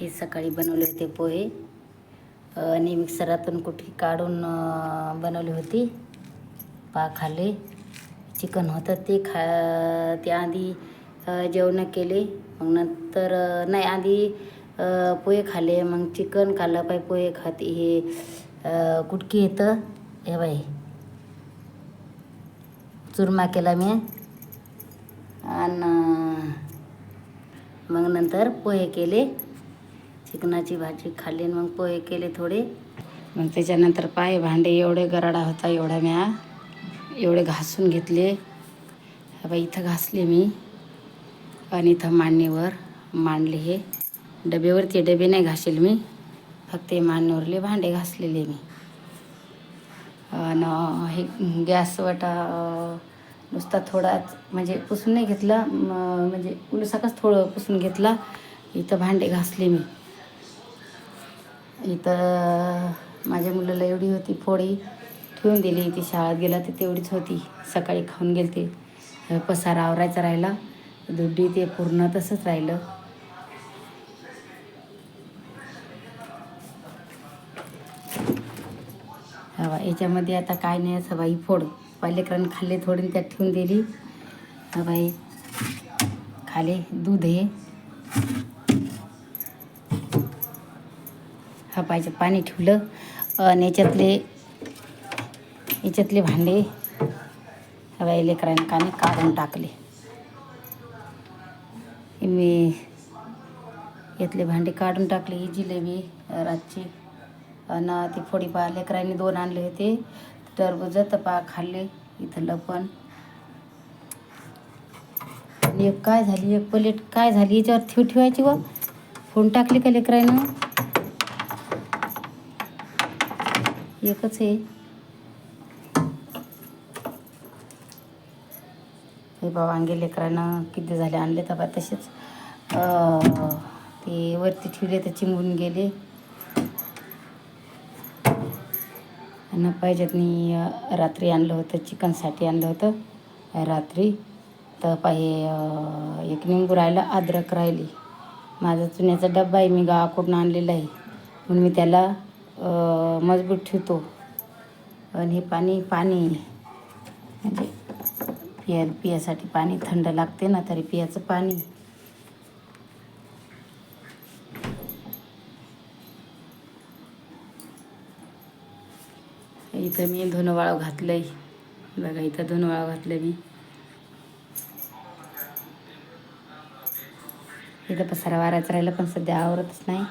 हे सकाळी बनवले होते पोहे आणि मिक्सरातून कुठे काढून बनवली होती. खाल्ले. चिकन होतं ते आधी जेवण केले, मग नंतर नाही आधी पोहे खाल्ले, मग चिकन खाल्लं. पाय पोहे खाते हे कुटकी येतं हे बाई, चुरमा केला मी आणि मग नंतर पोहे केले. चिकनाची भाजी खाल्ली, मग पोहे केले थोडे. मग त्याच्यानंतर पाय भांडे एवढे गराडा होता एवढा म्या एवढे घासून घेतले. बाई इथं घासले मी आणि इथं मांडणीवर मांडले. हे डबेवरती डबे नाही घासेल मी, फक्त मांडणीवरले भांडे घासलेले मी. आणि हे गॅस वाटा नुसता थोडाच म्हणजे पुसून नाही घेतला, म्हणजे उलसाकच थोडं पुसून घेतला. इथं भांडे घासले मी. इथं माझ्या मुलाला एवढी होती पोळी ठेवून दिली, ती शाळेत गेला तर तेवढीच होती. सकाळी खाऊन गेले ते. पसारा आवरायचा राहिला, दुड्डी ते पूर्ण तसंच राहिलं. हवा याच्यामध्ये आता काय नाही असं बाई, फोड पालेकरांनी खाल्ले थोडी त्यात ठेवून दिली. हा बाई खाले दूध हे हा पाहिजे पाणी ठेवलं आणि याच्यातले भांडे हवा लेकरांनी काने काढून टाकले. मी यातले भांडे काढून टाकले. ही जिलेबी रातची आणि ती फोडी लेकरांनी 2 आणले होते. टरबूज तपा खाल्ले. इथं लपण एक काय झाली, एक प्लेट काय झाली याच्यावर ठेवायची व फोन टाकली का लेकरांना. एकच आहे हे बाबा. वांगे लेकरांना किती झाले आणले तर तसेच ते वरती ठेवले तर चिंबून गेले. आणि पाहिजेत मी रात्री आणलं होतं, चिकनसाठी आणलं होतं रात्री. तर एक निंबू राहिलं, अद्रक राहिली. माझा चुन्याचा डब्बा आहे, मी गावाकडून आणलेला आहे म्हणून मी त्याला मजबूत ठेवतो. आणि हे पाणी म्हणजे पियासाठी पाणी थंड लागते ना, तरी पियाचं पाणी. इथं मी धुणं वाळू घातलं आहे बघा. इथं धुणं वाळू घातलं मी. इथं पसारा वारायचं राहिलं पण सध्या आवरतच नाही.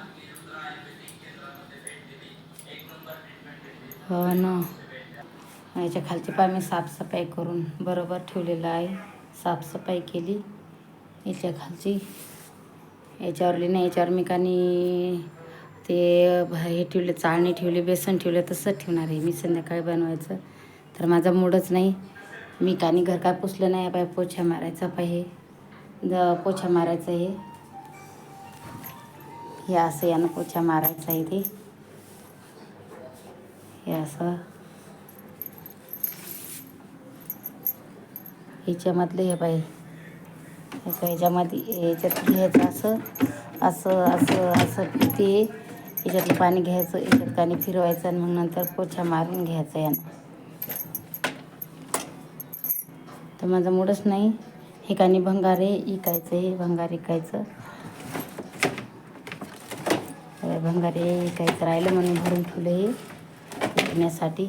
हो ना. याच्या खालची पाय मी साफसफाई करून बरोबर ठेवलेलं आहे. साफसफाई केली याच्या खालची. याच्यावरली नाही, याच्यावर मी कानी ते हे ठेवले, चाळणी ठेवली, बेसन ठेवले. तसंच ठेवणार आहे मी संध्याकाळी बनवायचं. तर माझा मूडच नाही. मी कानी घर काय पुसलं नाही. पाय पोछा मारायचा पाहिजे, पोछा मारायचं आहे. हे असं यानं पोछा मारायचा आहे. ते हे असं याच्यामधले हे बाई याच्यामध्ये याच्यात घ्यायचं असं असं असं असं ते याच्यातलं पाणी घ्यायचं, याच्यात पाणी फिरवायचं आणि मग नंतर पोछा मारून घ्यायचं यानं. तर माझा मूडच नाही. हे कानी भंगारे इकायचं, हे भंगार इकायचं, भंगारे इकायचं राहिलं म्हणून भरून ठेवलं हे विकण्यासाठी.